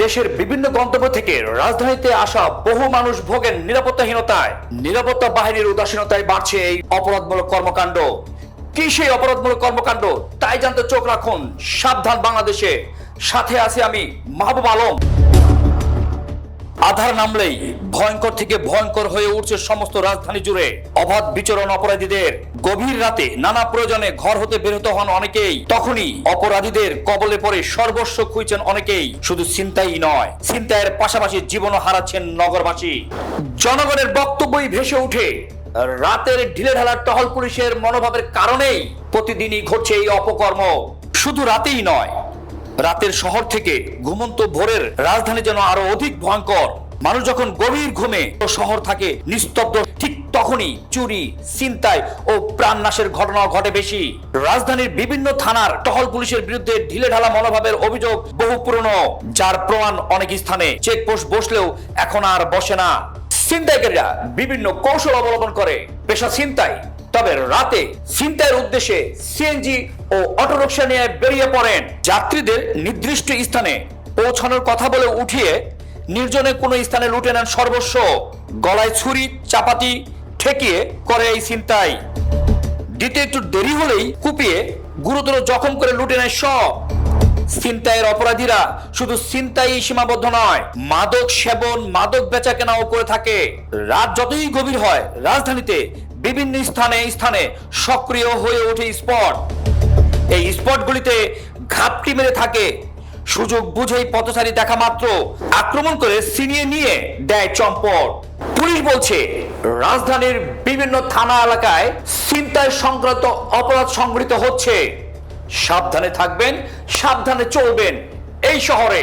দেশের বিভিন্ন গন্তব্য থেকে রাজধানীতে আসা বহু মানুষ ভোগেন নিরাপত্তাহীনতায়। নিরাপত্তা বাহিনীর উদাসীনতায় বাড়ছে এই অপরাধমূলক কর্মকাণ্ড। কি সেই অপরাধমূলক কর্মকাণ্ড তাই জানতে চোখ রাখুন সাবধান বাংলাদেশে। সাথে আছি আমি মাহবুব আলম। আধার নামলেই ভয়ঙ্কর থেকে ভয়ঙ্কর হয়ে উঠছে সমস্ত রাজধানী জুড়ে। অবাধ বিচরণ অপরাধীদের। গভীর রাতে নানা প্রয়োজনে ঘর হতে বের হতে হন অনেকেই। তখনই অপরাধীদের কবলে পড়ে সর্বস্ব খুঁজছেন অনেকেই। শুধু ছিনতাই নয়, ছিনতাইয়ের পাশাপাশি জীবনও হারাচ্ছেন নগরবাসী। জনগণের বক্তব্যই ভেসে উঠে রাতের ঢিলেঢালা টহল পুলিশের মনোভাবের কারণেই প্রতিদিনই ঘটছে এই অপকর্ম। শুধু রাতেই নয়, রাতের শহর থেকে ঘুমন্ত ভোরের রাজধানী যেন আরো অধিক ভয়ঙ্কর। মানুষ যখন গভীর ঘুমে শহর থাকে নিস্তব্ধ, ঠিক তখনই চুরি, ছিনতাই ও প্রাণনাশের ঘটনা ঘটে বেশি। রাজধানীর বিভিন্ন থানার টহল পুলিশের বিরুদ্ধে ঢিলেঢালা মনোভাবের অভিযোগ বহু পুরনো, যার প্রমাণ অনেক স্থানে চেকপোস্ট বসলেও এখন আর বসে না। ছিনতাইকারীরা বিভিন্ন কৌশল অবলম্বন করে পেশা ছিনতাই, তবে রাতে ছিনতাইয়ের উদ্দেশ্যে সিএনজি ও অটোরিকশা নিয়ে বেরিয়ে পড়েন। যাত্রীদের নির্দিষ্ট স্থানে পৌঁছানোর কথা বলে উঠিয়ে নির্জনে কোনো স্থানে লুটে নেন সর্বস্ব। গলায় ছুরি চাপাতি ঠেকিয়ে করে এই ছিনতাই। দিতে একটু দেরি হলেই কুপিয়ে গুরুতর জখম করে লুটে নেয় সব। ছিনতাইয়ের অপরাধীরা শুধু ছিনতাই সীমাবদ্ধ নয়, মাদক সেবন, মাদক বেচা কেনাও করে থাকে। রাত যতই গভীর হয়, রাজধানীতে বিভিন্ন স্থানে স্থানে সক্রিয় হয়ে ওঠে স্পট। এই স্পটগুলিতে ঘাপটি মেরে থাকে। সুযোগ বুঝেই পথচারী দেখা মাত্র আক্রমণ করে ছিনিয়ে নিয়ে দেয় চম্পট। পুলিশ বলছে রাজধানীর বিভিন্ন থানা এলাকায় ছিনতাই সংক্রান্ত অপরাধ সংঘটিত হচ্ছে। সাবধানে থাকবেন, সাবধানে চলবেন এই শহরে।